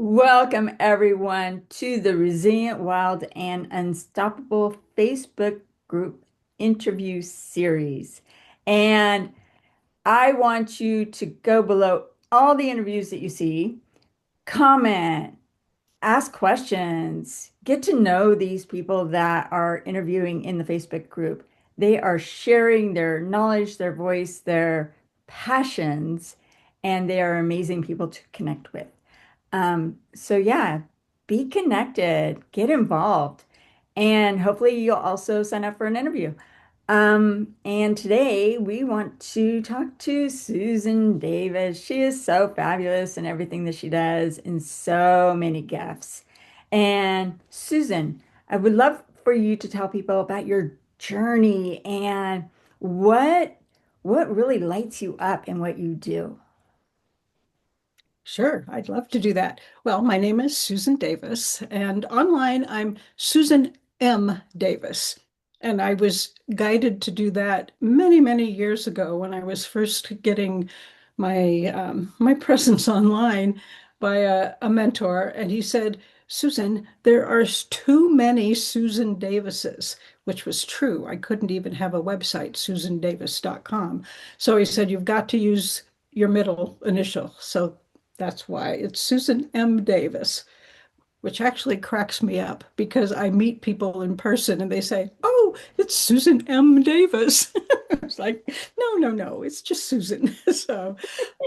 Welcome, everyone, to the Resilient, Wild, and Unstoppable Facebook group interview series. And I want you to go below all the interviews that you see, comment, ask questions, get to know these people that are interviewing in the Facebook group. They are sharing their knowledge, their voice, their passions, and they are amazing people to connect with. So yeah, be connected, get involved, and hopefully you'll also sign up for an interview. And today we want to talk to Susan Davis. She is so fabulous in everything that she does and so many gifts. And Susan, I would love for you to tell people about your journey and what what really lights you up in what you do. Sure, I'd love to do that. Well, my name is Susan Davis, and online I'm Susan M. Davis. And I was guided to do that many, many years ago when I was first getting my presence online by a mentor. And he said, Susan, there are too many Susan Davises, which was true. I couldn't even have a website, susandavis.com. So he said, you've got to use your middle initial. So that's why it's Susan M. Davis, which actually cracks me up because I meet people in person and they say, "Oh, it's Susan M. Davis." It's like, no, no, no, it's just Susan. So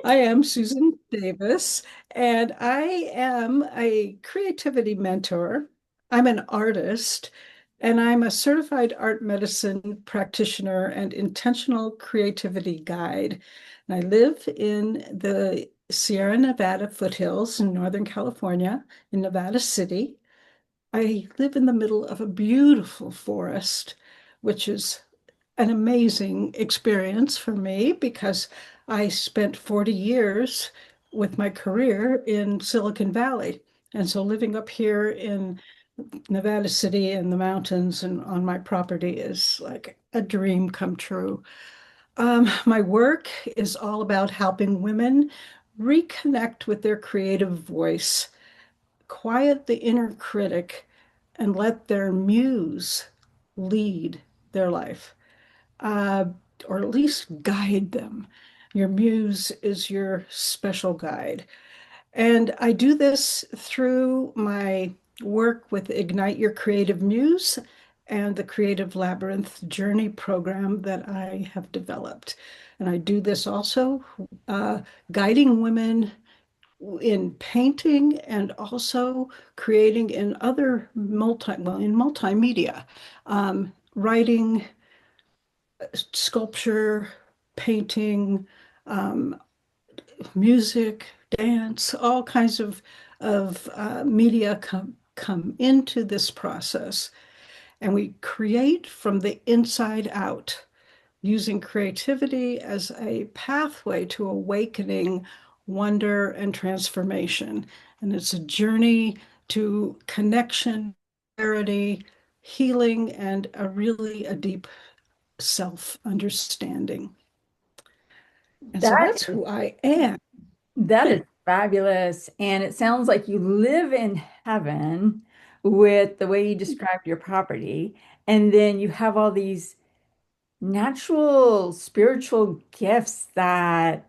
I am Susan Davis, and I am a creativity mentor. I'm an artist, and I'm a certified art medicine practitioner and intentional creativity guide. And I live in the Sierra Nevada foothills in Northern California, in Nevada City. I live in the middle of a beautiful forest, which is an amazing experience for me because I spent 40 years with my career in Silicon Valley. And so living up here in Nevada City in the mountains and on my property is like a dream come true. My work is all about helping women reconnect with their creative voice, quiet the inner critic, and let their muse lead their life, uh, or at least guide them. Your muse is your special guide. And I do this through my work with Ignite Your Creative Muse and the Creative Labyrinth Journey program that I have developed. And I do this also guiding women in painting and also creating in other in multimedia, writing, sculpture, painting, um, music, dance, all kinds of media come into this process, and we create from the inside out, using creativity as a pathway to awakening, wonder, and transformation. And it's a journey to connection, clarity, healing, and a deep self-understanding. And so That that's who I am. That is fabulous. And it sounds like you live in heaven with the way you described your property. And then you have all these natural spiritual gifts that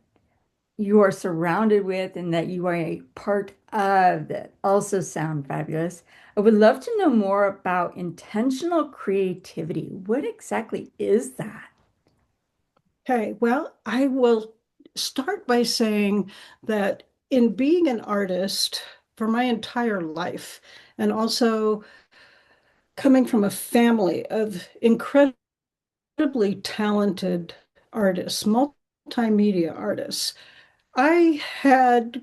you are surrounded with and that you are a part of that also sound fabulous. I would love to know more about intentional creativity. What exactly is that? Okay, well, I will start by saying that in being an artist for my entire life, and also coming from a family of incredibly talented artists, multimedia artists, I had,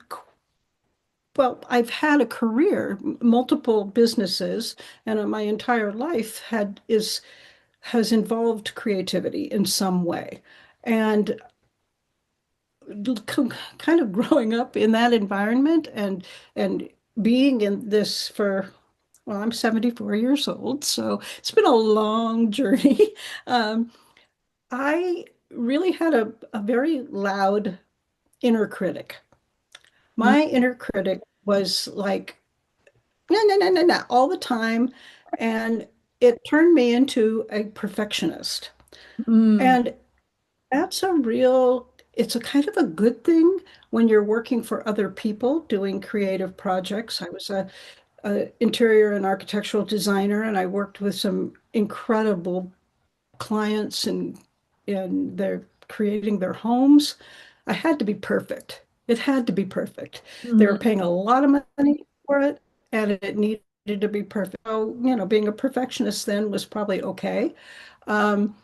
well, I've had a career, multiple businesses, and my entire life has involved creativity in some way. And kind of growing up in that environment and being in this for, well, I'm 74 years old, so it's been a long journey. Um, I really had a very loud inner critic. Mm, My inner critic was like, no, no, no, no, no, all the time. And it turned me into a perfectionist. Mm, And that's it's a kind of a good thing when you're working for other people doing creative projects. I was a interior and architectural designer, and I worked with some incredible clients and they're creating their homes. I had to be perfect. It had to be perfect. They were mm, paying a lot of money for it, and it needed to be perfect. So, being a perfectionist then was probably okay. Um,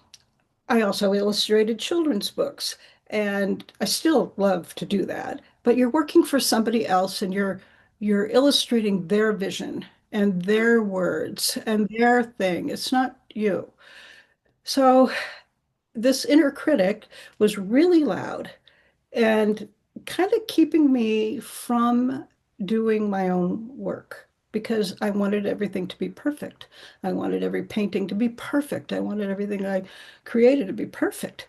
I also illustrated children's books, and I still love to do that. But you're working for somebody else, and you're illustrating their vision and their words and their thing. It's not you. So this inner critic was really loud and kind of keeping me from doing my own work because I wanted everything to be perfect. I wanted every painting to be perfect. I wanted everything I created to be perfect.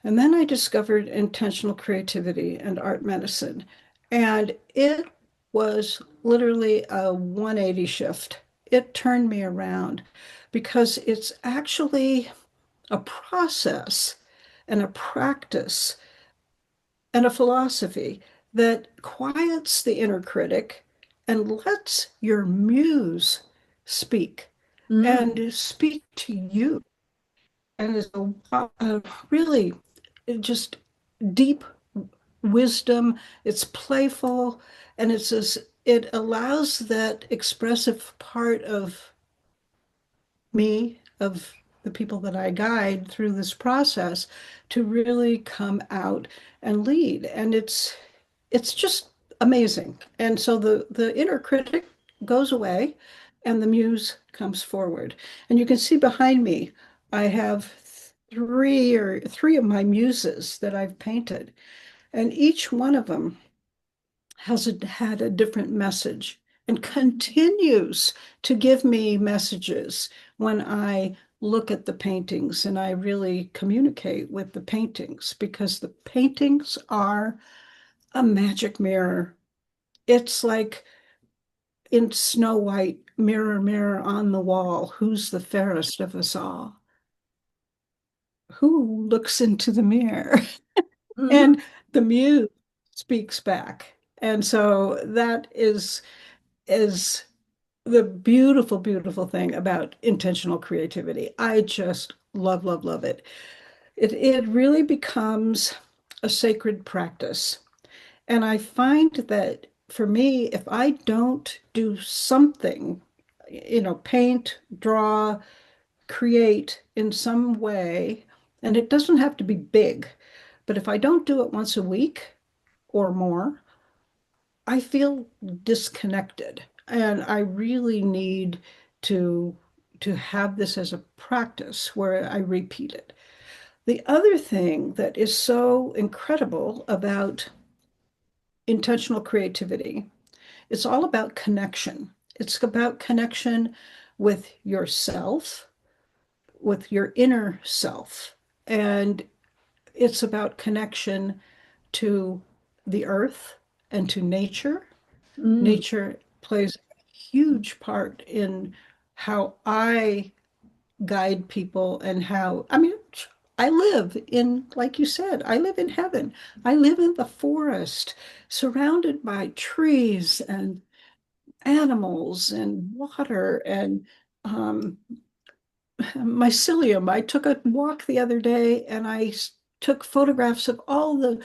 And then I discovered intentional creativity and art medicine. And it was literally a 180 shift. It turned me around because it's actually a process and a practice and a philosophy that quiets the inner critic and lets your muse speak mm, and speak to you. And it's a really just deep wisdom. It's playful and it allows that expressive part of me, of the people that I guide through this process, to really come out and lead. And it's just amazing. And so the inner critic goes away and the muse comes forward. And you can see behind me, I have three of my muses that I've painted, and each one of them had a different message and continues to give me messages when I look at the paintings and I really communicate with the paintings because the paintings are a magic mirror. It's like in Snow White, mirror, mirror on the wall, who's the fairest of us all? Who looks into the mirror? mm, And the muse speaks back. And so that is the beautiful, beautiful thing about intentional creativity. I just love, love, love it. It really becomes a sacred practice. And I find that for me, if I don't do something, paint, draw, create in some way, and it doesn't have to be big, but if I don't do it once a week or more, I feel disconnected. And I really need to to have this as a practice where I repeat it. The other thing that is so incredible about intentional creativity, it's all about connection. It's about connection with yourself, with your inner self. And it's about connection to the earth and to nature. mm. Nature plays a huge part in how I guide people and I mean, I live in, like you said, I live in heaven. I live in the forest, surrounded by trees and animals and water and um, mycelium. I took a walk the other day and took photographs of all the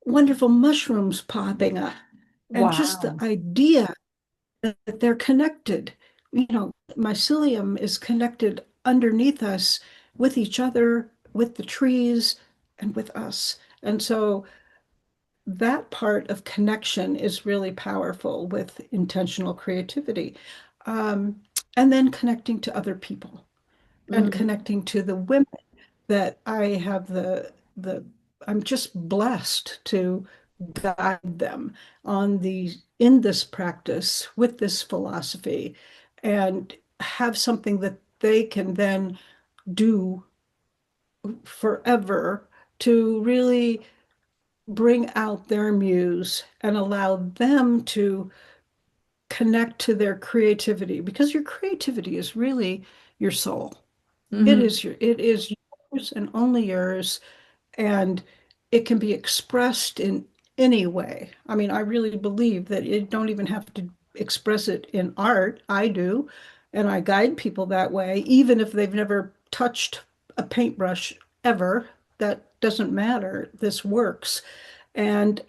wonderful mushrooms popping up. And just the Wow. idea that they're connected. Mycelium is connected underneath us with each other, with the trees, and with us. And so that part of connection is really powerful with intentional creativity. Um, and then connecting to other people and Mm, connecting to the women that I have the I'm just blessed to guide them in this practice with this philosophy and have something that they can then do forever to really bring out their muse and allow them to connect to their creativity because your creativity is really your soul. Hmm. It is yours and only yours, and it can be expressed in any way. I mean, I really believe that you don't even have to express it in art. I do, and I guide people that way, even if they've never touched a paintbrush ever. That doesn't matter. This works. And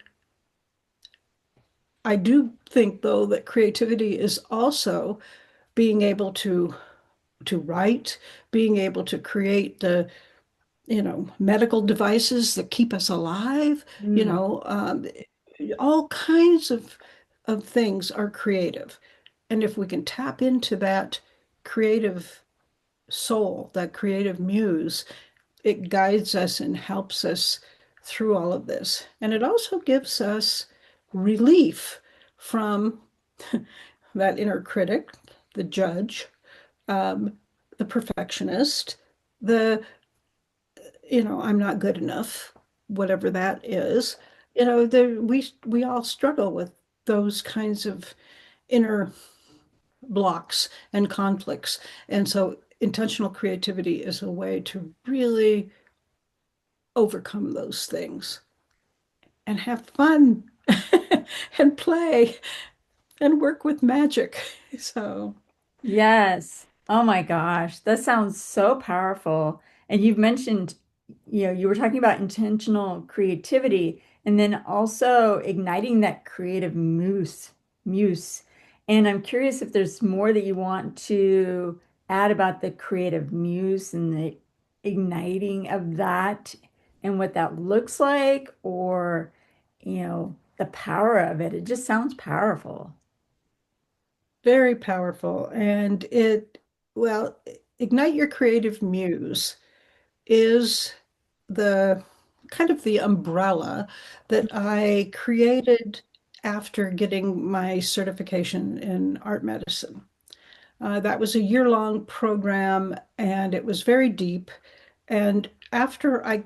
I do think, though, that creativity is also being able to write, being able to create the medical devices that keep us alive, you Mm. know, all kinds of things are creative. And if we can tap into that creative soul, that creative muse, it guides us and helps us through all of this. And it also gives us relief from that inner critic, the judge, um, the perfectionist, the I'm not good enough, whatever that is. We all struggle with those kinds of inner blocks and conflicts. And so intentional creativity is a way to really overcome those things and have fun and play and work with magic. So Yes. Oh my gosh, that sounds so powerful. And you've mentioned, you were talking about intentional creativity and then also igniting that creative muse. And I'm curious if there's more that you want to add about the creative muse and the igniting of that and what that looks like, or, the power of it. It just sounds powerful. very powerful. And well, ignite your creative muse is the kind of the umbrella that I created after getting my certification in art medicine. That was a year-long program and it was very deep. And after I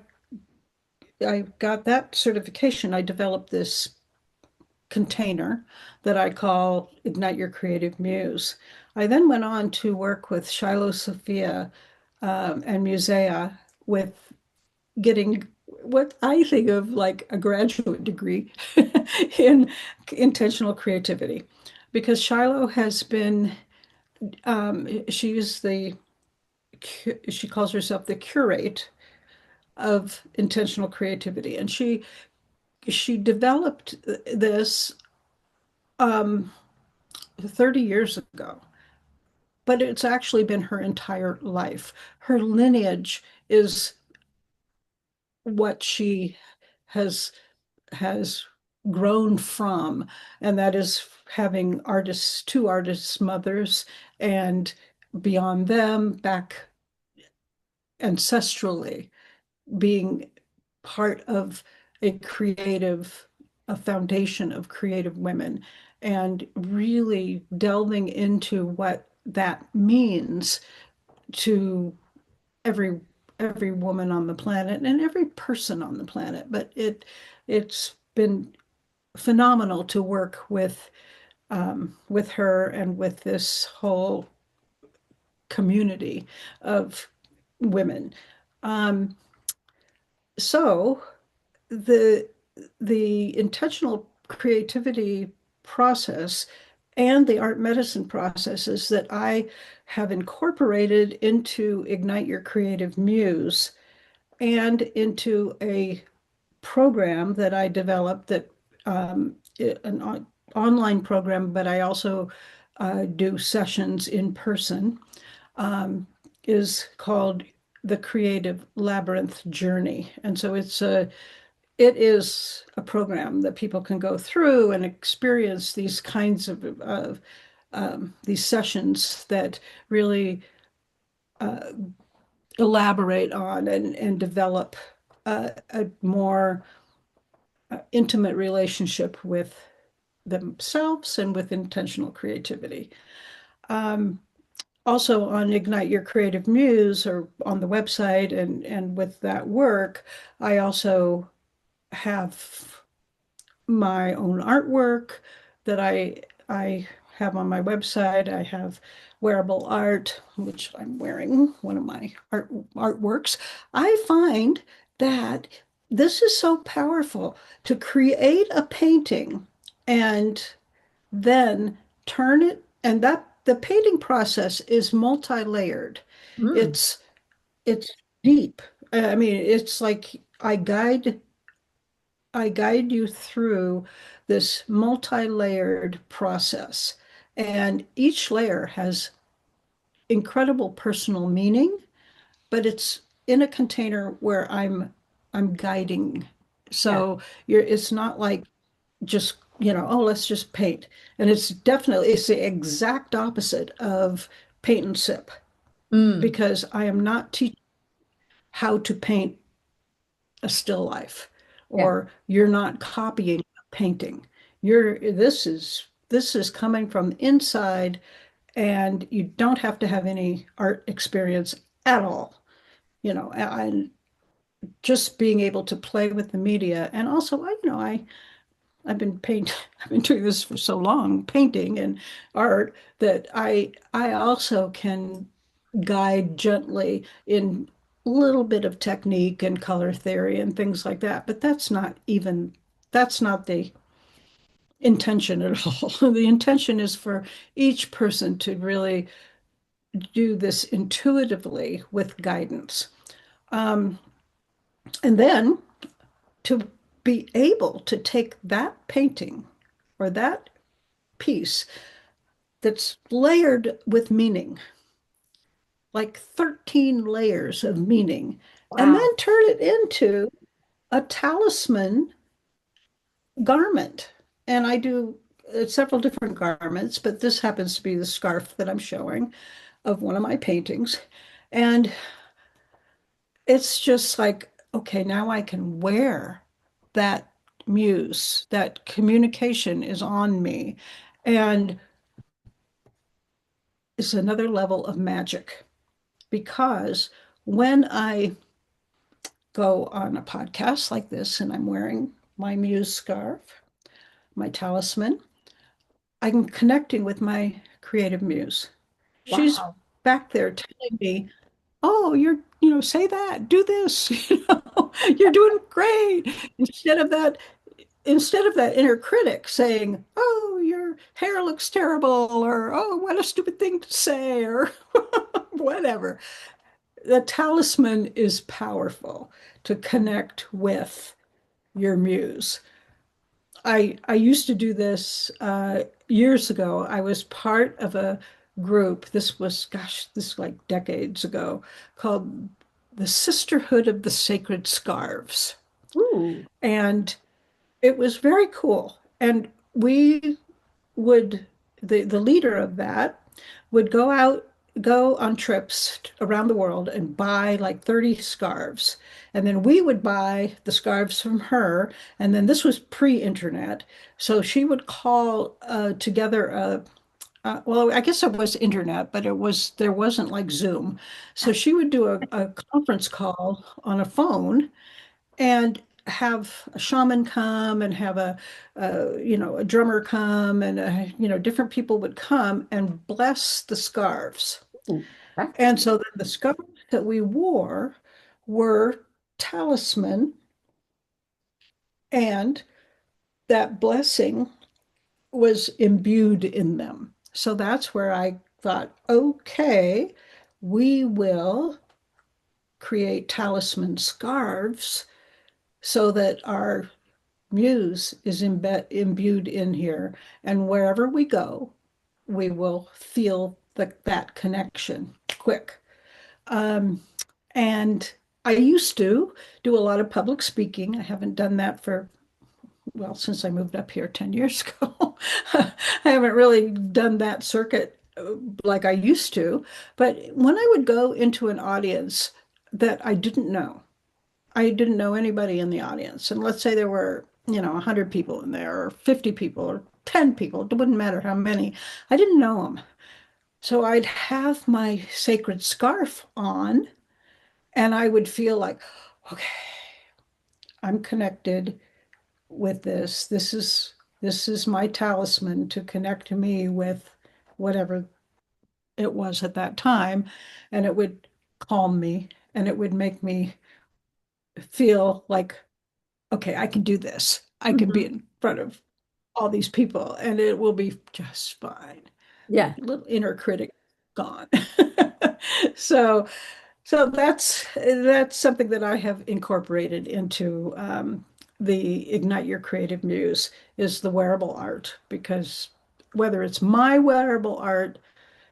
got that certification, I developed this container that I call Ignite Your Creative Muse. I then went on to work with Shiloh Sophia and Musea with getting what I think of like a graduate degree in intentional creativity. Because Shiloh has been, she is she calls herself the curate of intentional creativity. And she developed this um, 30 years ago, but it's actually been her entire life. Her lineage is what she has has grown from, and that is having two artists' mothers, and beyond them, back ancestrally, being part of a foundation of creative women, and really delving into what that means to every every woman on the planet and every person on the planet. But it's been phenomenal to work with her and with this whole community of women. Um, so the the intentional creativity process and the art medicine processes that I have incorporated into Ignite Your Creative Muse and into a program that I developed that an online program, but I also do sessions in person, um, is called the Creative Labyrinth Journey. And so it is a program that people can go through and experience these kinds of these sessions that really uh, elaborate on and develop a more intimate relationship with themselves and with intentional creativity. Um, Also on Ignite Your Creative Muse or on the website and with that work, I also have my own artwork that I have on my website. I have wearable art, which I'm wearing, one of my artworks. I find that this is so powerful to create a painting and then turn it, and that the painting process is multi-layered. Mm. It's it's deep. I mean, it's like I guide you through this multi-layered process, and each layer has incredible personal meaning, but it's in a container where I'm guiding. Yeah. So it's not like just, oh, let's just paint. And it's the exact opposite of paint and sip, Mm. because I am not teaching how to paint a still life, Yeah. or you're not copying a painting. This is coming from inside, and you don't have to have any art experience at all. And just being able to play with the media. And also, I've been paint I've been doing this for so long, painting and art, that I also can guide gently in a little bit of technique and color theory and things like that. But that's not the intention at all. The intention is for each person to really do this intuitively with guidance. Um, and then to be able to take that painting or that piece that's layered with meaning, like 13 layers of meaning, and Wow. then turn it into a talisman garment. And I do several different garments, but this happens to be the scarf that I'm showing of one of my paintings. And it's just like, okay, now I can wear that muse, that communication is on me. And it's another level of magic, because when I go on a podcast like this and I'm wearing my muse scarf, my talisman, I'm connecting with my creative muse. She's Wow. back there telling me, oh, say that, do this, you're doing great. Instead of that, instead of that inner critic saying, oh, your hair looks terrible, or oh, what a stupid thing to say, or whatever. The talisman is powerful to connect with your muse. I used to do this years ago. I was part of a group. This was, gosh, this is like decades ago, called the Sisterhood of the Sacred Scarves. Ooh. And it was very cool. And we would, the leader of that would go on trips around the world and buy like 30 scarves. And then we would buy the scarves from her. And then this was pre-internet. So she would call together well, I guess it was internet, but there wasn't like Zoom. So she would do a conference call on a phone and have a shaman come, and have a drummer come, and different people would come and bless the scarves. Ooh. That's And so then the scarves that we wore were talisman, and that blessing was imbued in them. So that's where I thought, okay, we will create talisman scarves so that our muse is imbued in here. And wherever we go, we will feel that connection quick. Um, and I used to do a lot of public speaking. I haven't done that for, well, since I moved up here 10 years ago. I haven't really done that circuit like I used to. But when I would go into an audience that I didn't know anybody in the audience. And let's say there were, 100 people in there, or 50 people, or 10 people. It wouldn't matter how many. I didn't know them. So I'd have my sacred scarf on, and I would feel like, okay, I'm connected with this. This is This is my talisman to connect me with whatever it was at that time. And it would calm me and it would make me feel like, okay, I can do this. I can be Mhm. in front of all these people and it will be just fine. Yeah. Little inner critic gone. So that's something that I have incorporated into the Ignite Your Creative Muse is the wearable art because whether it's my wearable art,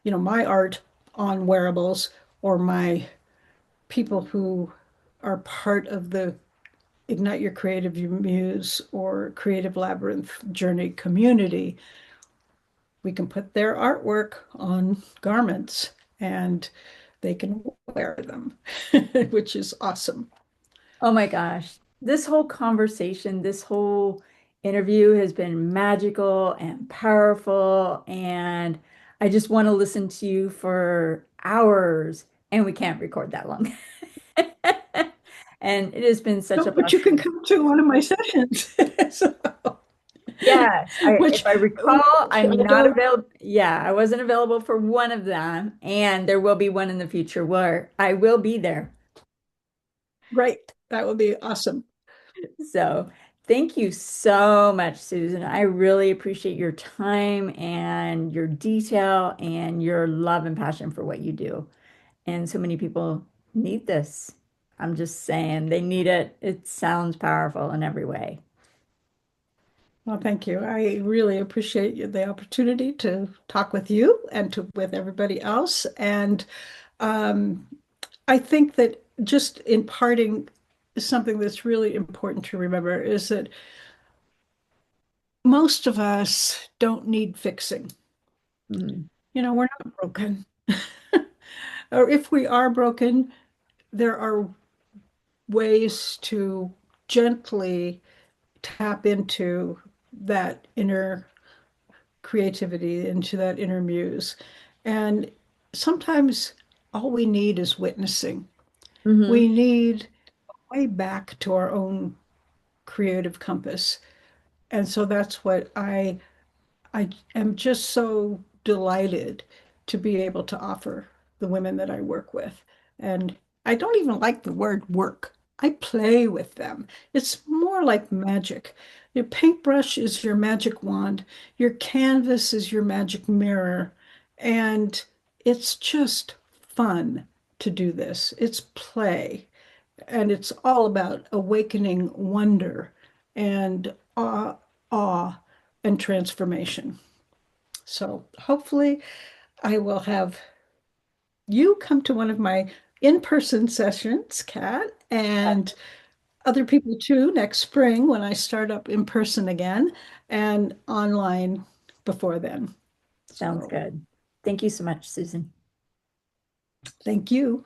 my art on wearables or my people who are part of the Ignite Your Creative Muse or Creative Labyrinth Journey community, we can put their artwork on garments and they can wear them, which is awesome. Oh my gosh. This whole conversation, this whole interview has been magical and powerful. And I just want to listen to you for hours. And we can't record that long. And it has been such No, a but you can blessing. come to one of my sessions. So, Yes, if which, I recall, I I'm not don't, available. Yeah, I wasn't available for one of them, and there will be one in the future where I will be there. right. That would be awesome. So, thank you so much, Susan. I really appreciate your time and your detail and your love and passion for what you do. And so many people need this. I'm just saying they need it. It sounds powerful in every way. Well, thank you. I really appreciate the opportunity to talk with you and with everybody else. And um, I think that just in parting, something that's really important to remember is that most of us don't need fixing. Mm. We're not broken. Or if we are broken, there are ways to gently tap into that inner creativity, into that inner muse. And sometimes all we need is witnessing. We Hmm. need way back to our own creative compass. And so that's what I am just so delighted to be able to offer the women that I work with. And I don't even like the word work. I play with them. It's more like magic. Your paintbrush is your magic wand, your canvas is your magic mirror, and it's just fun to do this. It's play, and it's all about awakening wonder and awe and transformation. So hopefully, I will have you come to one of my in-person sessions, Kat, and other people too next spring when I start up in person again and online before then. Sounds So good. Thank you so much, Susan. thank you.